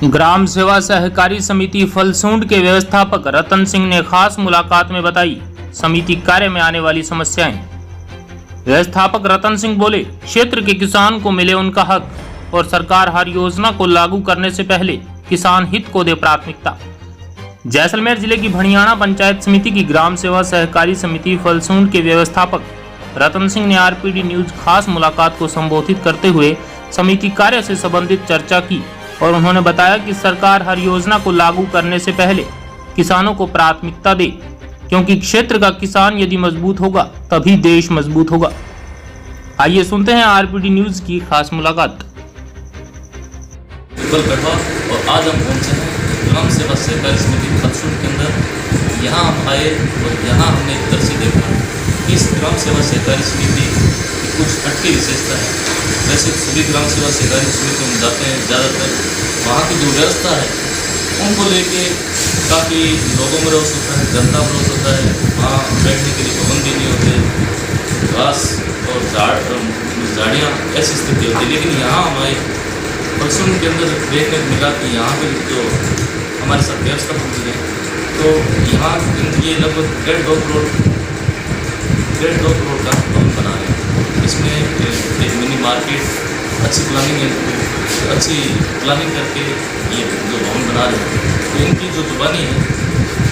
ग्राम सेवा सहकारी समिति फलसूंड के व्यवस्थापक रतन सिंह ने खास मुलाकात में बताई समिति कार्य में आने वाली समस्याएं। व्यवस्थापक रतन सिंह बोले, क्षेत्र के किसान को मिले उनका हक और सरकार हर योजना को लागू करने से पहले किसान हित को दे प्राथमिकता। जैसलमेर जिले की भणियाना पंचायत समिति की ग्राम सेवा सहकारी समिति फलसूंड के व्यवस्थापक रतन सिंह ने आरपीडी न्यूज खास मुलाकात को संबोधित करते हुए समिति कार्य से संबंधित चर्चा की और उन्होंने बताया कि सरकार हर योजना को लागू करने से पहले किसानों को प्राथमिकता दे, क्योंकि क्षेत्र का किसान यदि मजबूत होगा तभी देश मजबूत होगा। आइए सुनते हैं आरपीडी न्यूज की खास मुलाकात। और आज हम पहुंचे हैं ग्राम सेवा सहकारी समिति फलसूंड के अंदर। यहाँ हम आए और यहाँ हमने एक दृश्य देखा। इस ग्राम सेवा सहकारी समिति की कुछ हटके विशेषता है। वैसे सभी ग्राम सेवा सहकारी समिति में जाते हैं, ज़्यादातर वहाँ की जो व्यवस्था है उनको लेके काफ़ी लोगों में रोष होता है, जनता में रोष होता है। वहाँ बैठने के लिए भवन भी नहीं होते, घास और झाड़ियाँ ऐसी स्थिति होती है। लेकिन यहाँ हमारे फलसूंड के अंदर देखने को मिला कि यहाँ पर जो हमारे साथ व्यवस्थापक हैं तो यहाँ ये लगभग 1.5 करोड़ का भवन बना रहे हैं। इसमें एक मिनी मार्केट, अच्छी प्लानिंग करके ये जो भवन बना रहे हैं। तो इनकी जो जुबानी है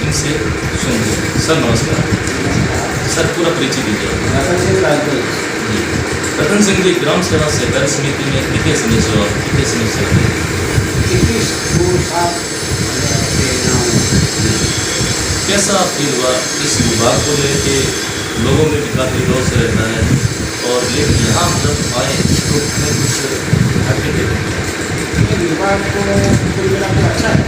इनसे सुनिए। सर नमस्कार। सर पूरा परिचय दीजिए। रतन सिंह जी, ग्राम सेवा सहकारी समिति में कितने सदस्य हो? कितने सदस्य हैं? 21 कैसा फील हुआ इस विभाग को लेके? लोगों में भी काफ़ी रोष रहता है और लेकिन यहाँ जब आए तो कुछ हटके देते विभाग को कुल मिला के अच्छा है,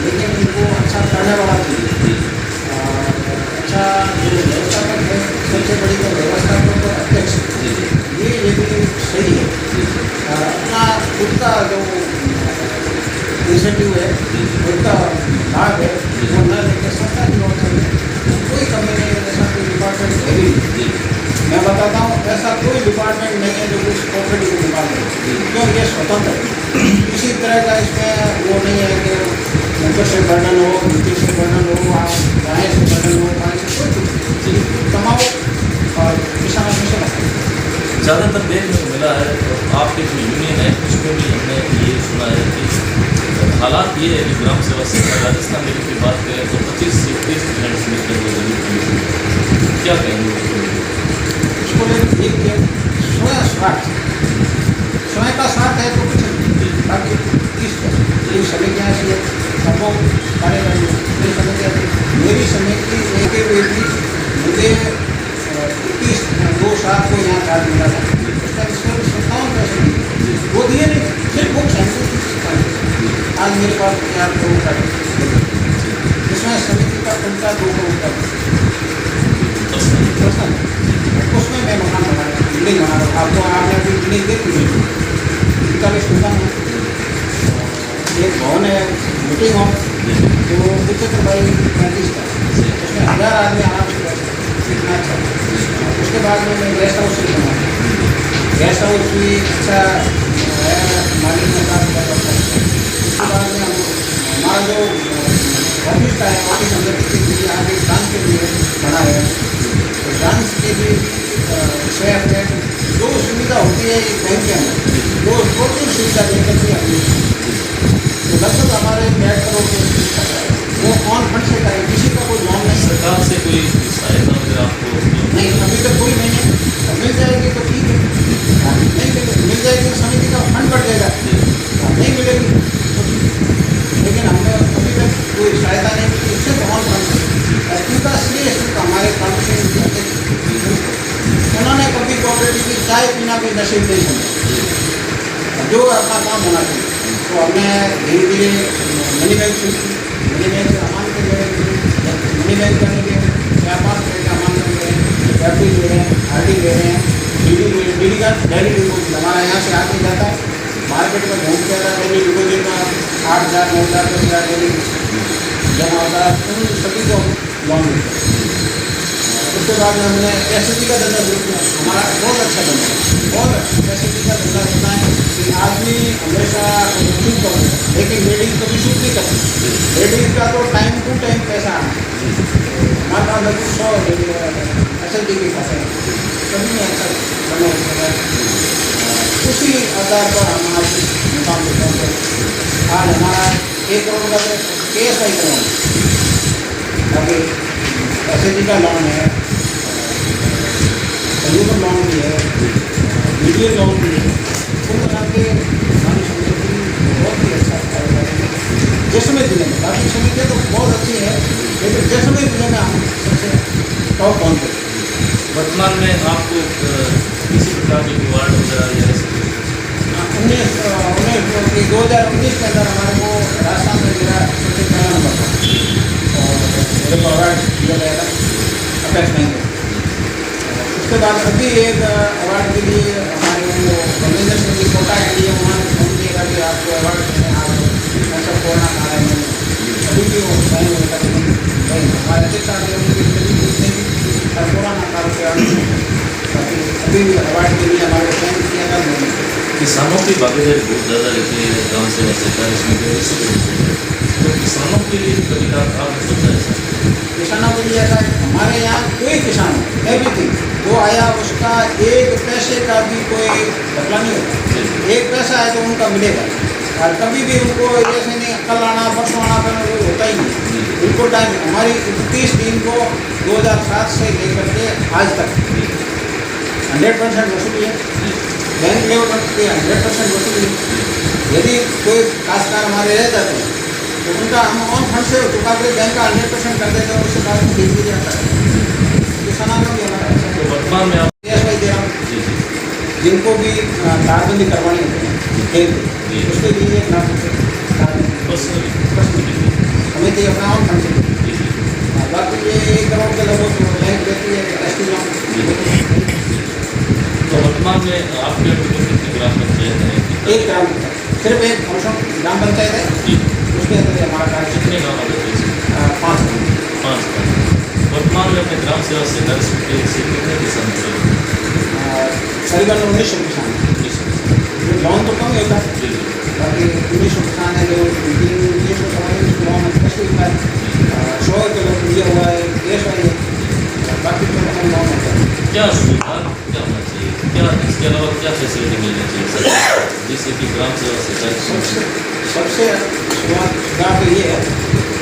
लेकिन इनको अच्छा करने वाला चाहिए। अच्छा जो व्यवस्थापक है, सबसे बड़ी जो व्यवस्थापक और अध्यक्ष ये भी सही है। अपना खुद का जो इनिशिएटिव है, खुद का भाग है, वो न लेकर संस्था की ओर से कोई कमी नहीं है। ऐसा कोई डिपार्टमेंट है भी, मैं बताता हूँ, ऐसा कोई डिपार्टमेंट नहीं है जो कुछ कोऑपरेटिव डिपार्टमेंट, क्यों ये स्वतंत्र है। किसी तरह का इसमें वो नहीं है कि ऊपर से बर्डन हो, नीचे से बर्डन हो, दाएँ से बर्डन हो, बाएँ से कोई कमाओ और किसानों से लगाओ। ज़्यादातर देखने को मिला है और आपके जो यूनियन है उसमें भी हमने ये सुना है कि हालात ये है कि ग्राम सेवा सहकारी राजस्थान लेवल की बात करें तो 25 से 30% समिति क्या कहेंगे उसको लेकर स्वयं का साथ है तो कुछ नहीं, बाकी किस समितियाँ से सबको कार्य करेंगे। मेरी समितियाँ मेरी समिति एक मुझे 21/2/7 को यहाँ कार्ड मिला था। उसका इसमें 57 पैसे वो दिए नहीं, सिर्फ बुक सेंटर। आज मेरे पास 50 करोड़ का इसमें समिति का उनका 2 करोड़ का उसमें मैं मकान बना रहा हूँ, बिल्डिंग बना रहा हूँ। आपको आपने अभी बिल्डिंग देखी इनका भी सुविधा है। एक भवन है, मीटिंग हॉल, तो 75 बाई 35 का, उसमें 1000 आदमी आराम से बैठ सकते, इतना अच्छा। उसके बाद में मैं गेस्ट हाउस भी बना, गेस्ट हाउस भी अच्छा है, मालिक में काम कर सकता है। उसके बाद में हमारा जो ऑफिस का है, ऑफिस अंदर के लिए आगे डांस के लिए बना है। तो डांस के लिए शहर में जो सुविधा होती है बैंक के अंदर, वो टोटल सुविधा लेकर के अपनी तो लगभग हमारे 1.5 करोड़ वो ऑन फंड से करें, किसी का कोई लोन नहीं। सरकार से कोई सहायता वगैरह आपको नहीं, अभी तक कोई नहीं है। मिल जाएगी तो ठीक है, नहीं मिल जाएगी तो समिति का फंड बढ़ जाएगा, नहीं मिलेगी तो ठीक है। लेकिन हमने अभी तक कोई सहायता नहीं मिली, इससे बहुत फंड उनका श्रेय हमारे काउंसिल उन्होंने कभी कोऑपरेटिव की चाय पीना भी नसीब नहीं समझा, जो अपना काम होना चाहिए। तो हमने धीरे धीरे मनी बैंक मनी बैंक सामान के ले मनी बैंक करने के 4-5 तरह का सामान कर रहे हैं, एफ डी ले रहे हैं, आर डी ले रहे हैं, डी डी का डेली डिपोजिट हमारा यहाँ से आके जाता है, मार्केट में घूम के आता है। डेली डिपोजिट का 8,000, 9,000, 10,000 डेली जमा होता है, उन सभी को लोन मिलता है। उसके बाद में हमने एस का धंधा शुरू किया, हमारा बहुत अच्छा धंधा है। और एस का धंधा इतना है कि आदमी हमेशा लेकिन लेडीज कभी शूट नहीं करती। लेडीज का तो टाइम टू टाइम पैसा आना हमारे पास लगभग 100 SLD के खाते हैं, कभी नहीं ऐसा बने उसी आधार पर हम आज मुकाम पे पहुँचे। आज हमारा 1 करोड़ का KSI का लोन, बाकी SLD का लोन है, कंज्यूमर लोन भी है, वीडियो लोन भी है, कुल मिला के हमारी समिति बहुत ही अच्छा कार्य है जैसलमेर जिले में। बाकी समितियाँ तो बहुत अच्छी है, लेकिन जैसलमेर जिले में हम सबसे टॉप पहुँचे। वर्तमान में आपको किसी प्रकार के अवार्ड वगैरह या ऐसे 2019 के अंदर हमारे को राजस्थान में मेरा सबसे पहला नंबर था और मेरे को अवार्ड दिया गया था अपेक्स बैंक में। उसके बाद अभी एक अवार्ड के लिए हमारे वो रविंद्र सिंह जी कोटा के लिए उन्होंने फोन किया कि आपको अवार्ड देने आ रहे हैं, ऐसा कोरोना आ रहा है। अभी भी वो नहीं होता, नहीं हमारे अध्यक्ष साहब ने उनकी इंटरव्यू दी थी और कोरोना काल के बाकी अभी भी अवार्ड के लिए हमारे फोन किया था। किसानों की भागीदारी बहुत ज़्यादा रहती है गाँव सेवा सहकारी समिति में, इसी वजह से तो किसानों के लिए कभी आपने सोचा है सर? किसानों के लिए ऐसा है, हमारे यहाँ कोई किसान एवरीथिंग वो आया उसका 1 पैसे का भी कोई घपला नहीं होता। 1 पैसा है तो उनका मिलेगा और कभी भी उनको जैसे नहीं कल आना परसों आना करना वो होता ही नहीं। उनको टाइम हमारी 31 दिन को 2007 से लेकर के आज तक 100% वसूली है, बैंक लेवल पर 100% वसूली है। यदि कोई काश्तकार हमारे रह जाते हैं तो उनका हम ऑन फंड से चुका के बैंक का 100% कर देते हैं, उससे बाद में भेज दिया जाता है। किसानों का भी हमारा अच्छा तो वर्तमान में आप KSI दे रहा हूँ, जिनको भी तारबंदी करवानी होती है खेल उसके लिए एक लाख रुपये समिति अपना ऑन फंड से। बाकी ये 1 करोड़ के लगभग बैंक देती है ST लोन। तो वर्तमान में आपके कितनी ग्राम पंचायत है? 1 ग्राम सिर्फ 1 ग्राम पंचायत है, उसके अंदर हमारा कार्य कितने गाँव आते हैं? 5 5 गाँव। वर्तमान में अपने ग्राम सेवा सहकारी समिति से कितने किसान जुड़े? करीबन 1900 किसान हैं। लोन तो कम ही होता है, बाकी 1900 किसान है जो 300 लोन स्पेशल हुआ है, 100 के लोग दिया हुआ है KSI है, बाकी तो कम लोन होता है। क्या सुविधा क्या होना चाहिए, क्या इसके अलावा क्या फैसिलिटी मिलनी चाहिए सरकार जिससे कि ग्राम सेवा सहकारी समिति? सबसे सुधार तो ये है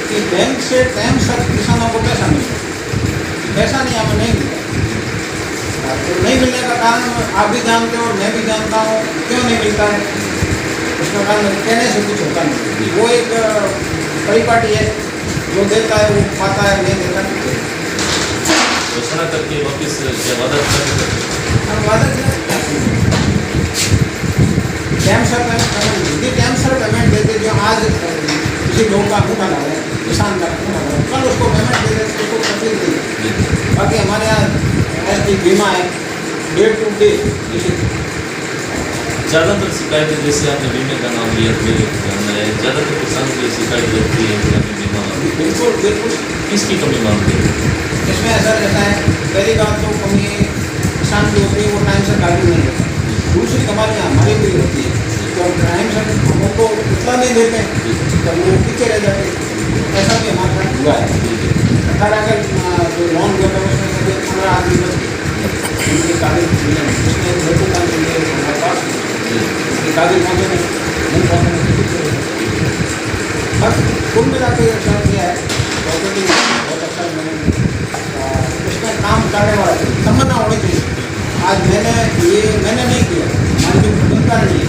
कि बैंक से टाइम सर किसानों को पैसा मिलता है। पैसा नहीं हमें नहीं मिलता, तो नहीं मिलने का कारण आप भी जानते हो और मैं भी जानता हूँ क्यों नहीं मिलता है। उसका कारण कहने से कुछ होता नहीं, वो एक परिपाटी है, जो देता है वो पाता है, नहीं देता नहीं। घोषणा करके वापिस क्या वादा करके हम वादा टाइम सर पेमेंट देते, जो आज किसी लोग का मुँह बना है, किसान का मुँह बना है, कल उसको पेमेंट दे देते, उसको तकलीफ नहीं। बाकी हमारे यहाँ ST बीमा है, डे टू डे। ज़्यादातर शिकायतें जैसे आपने बीमे का नाम लिया तो मेरे जानना है ज़्यादातर किसानों की शिकायत रहती है कि हमें बीमा बिल्कुल बिल्कुल किसकी कमी मानते हैं? इसमें ऐसा रहता है, पहली बात तो कमी किसान की होती है, वो टाइम से गाड़ी नहीं देता। दूसरी कमालियाँ हमारी भी होती है, तो टाइम से हमको उतना नहीं देते तो वो पीछे रह जाते। ऐसा भी हमारे साथ हुआ है। 18 का जो लोन हुआ था उसमें से 15 आदमी बच गए, उनके कागज मिले, उसमें लोगों का मिले हमारे पास उसके कागज पहुँचे नहीं पहुँचे नहीं। बस कुल मिला के अच्छा किया है, बहुत अच्छा मैंने उसमें काम करने वाला तमन्ना होनी चाहिए। आज मैंने नहीं किया, हमारे जो कर्मचारी है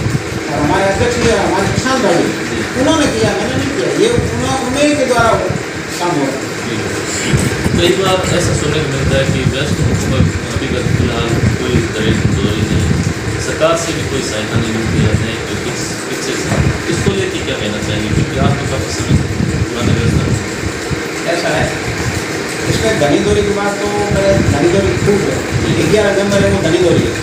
और हमारे अध्यक्ष जी हमारे किसान भाई उन्होंने किया, मैंने नहीं किया। ये उन्हीं के द्वारा काम हो रहा है। कई बार ऐसा सुनने को मिलता है कि व्यस्त हुकूमत अभी फिलहाल कोई दरेज कमजोरी नहीं, सरकार से भी कोई सहायता नहीं मिलती है, नहीं कोई पीछे से इसको लेके क्या कहना चाहेंगे? क्योंकि आपके काफ़ी समय पुराने व्यवस्था ऐसा है, इसमें धनीदोरी की बात तो धनीदोरी खूब है। 11 मेंबर है वो धनीदोरी है,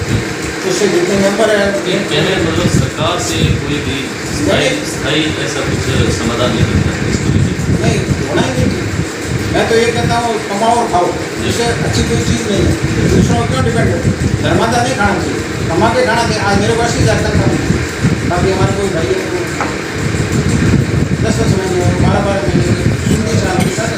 उससे जितने मेंबर है कहने का मतलब सरकार से कोई भी स्थायी ऐसा कुछ समाधान नहीं मिलता है इसको लेके? नहीं होना ही नहीं चाहिए। मैं तो ये कहता हूँ कमाओ और खाओ, इससे अच्छी कोई चीज़ नहीं है। दूसरों को क्यों डिपेंड करते, धर्मादा नहीं खाना चाहिए, कमा के खाना चाहिए। आज मेरे पास ही जाता था, बाकी हमारे कोई भाई है 12 महीने की 3 साल के साथ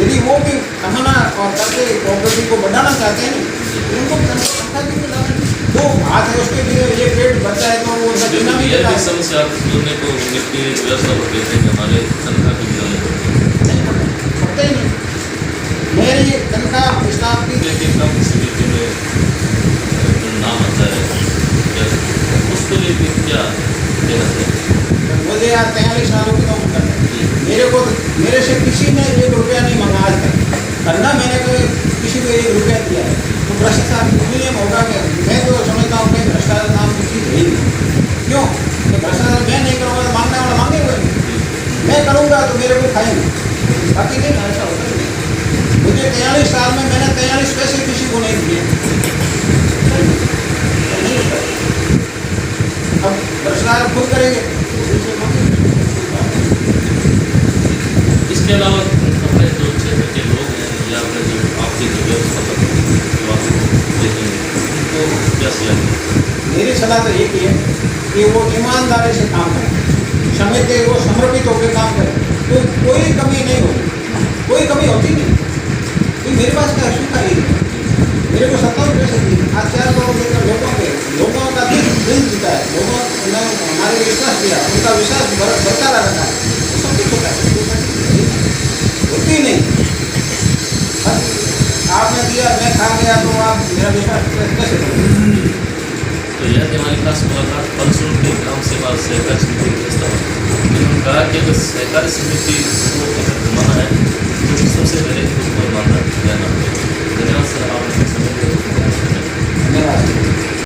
यदि वो भी कमाना और करके कोऑपरेटिव को बढ़ाना चाहते हैं तो उनको तनख्वाह क्यों मिलाना? वो हाथ है उसके लिए ये पेट बचा है तो वो देना भी यह देता भी है। समस्या आप सुनने को मिलती है व्यवस्था को कहते हैं कि हमारे तनख्वाह की नहीं पड़ता ही नहीं। मेरी तनख्वाह स्टाफ की लेकिन कम समिति में जो नाम आता है या उसको लेकर क्या कहना चाहिए? मुझे यार 43 सालों की नौकरी करना है। मेरे से किसी ने 1 रुपया नहीं मांगा आज तक। करना मैंने कभी किसी को 1 रुपया दिया है तो भ्रष्टाचार नियम होगा क्या? मैं तो समझता हूँ कि भ्रष्टाचार नाम की चीज़ है ही नहीं। क्यों? कि भ्रष्टाचार मैं नहीं करूँगा तो मांगने वाला मांगे हुए नहीं। मैं करूँगा तो मेरे को खाएंगे, बाकी नहीं ना, ऐसा होता ही नहीं। मुझे 43 साल में मैंने 43 पैसे किसी को नहीं दिए, नहीं होता। अब भ्रष्टाचार खुद करेंगे। इसके अलावा अपने जो क्षेत्र के लोग हैं या अपने जो आपकी जो व्यवस्थापक जो आपको देखेंगे उनको क्या सलाह देंगे? मेरी सलाह तो एक ही है कि वो ईमानदारी से काम करें, समय के वो समर्पित होकर काम करें, तो कोई कमी नहीं होगी, कोई कमी होती नहीं। तो मेरे पास क्या सूखा ही है, मेरे को 57 पैसे दी, आज 4 करोड़ देकर लोगों का दिल जीता है, लोगों ने हमारे विश्वास दिया, उनका विश्वास बरकरार रखा है, तो सब कुछ होता है। होती नहीं, आपने दिया मैं खा गया तो आप मेरा विश्वास कैसे करोगे? तो यह थी हमारी खास मुलाकात फलसून के ग्राम सेवा सहकारी समिति के स्थापना। उन्होंने कहा कि अगर सहकारी समिति को अगर बनाना है तो सबसे पहले उसको ईमानदार रहना होगा। धन्यवाद सर, आपने समय दिया। धन्यवाद।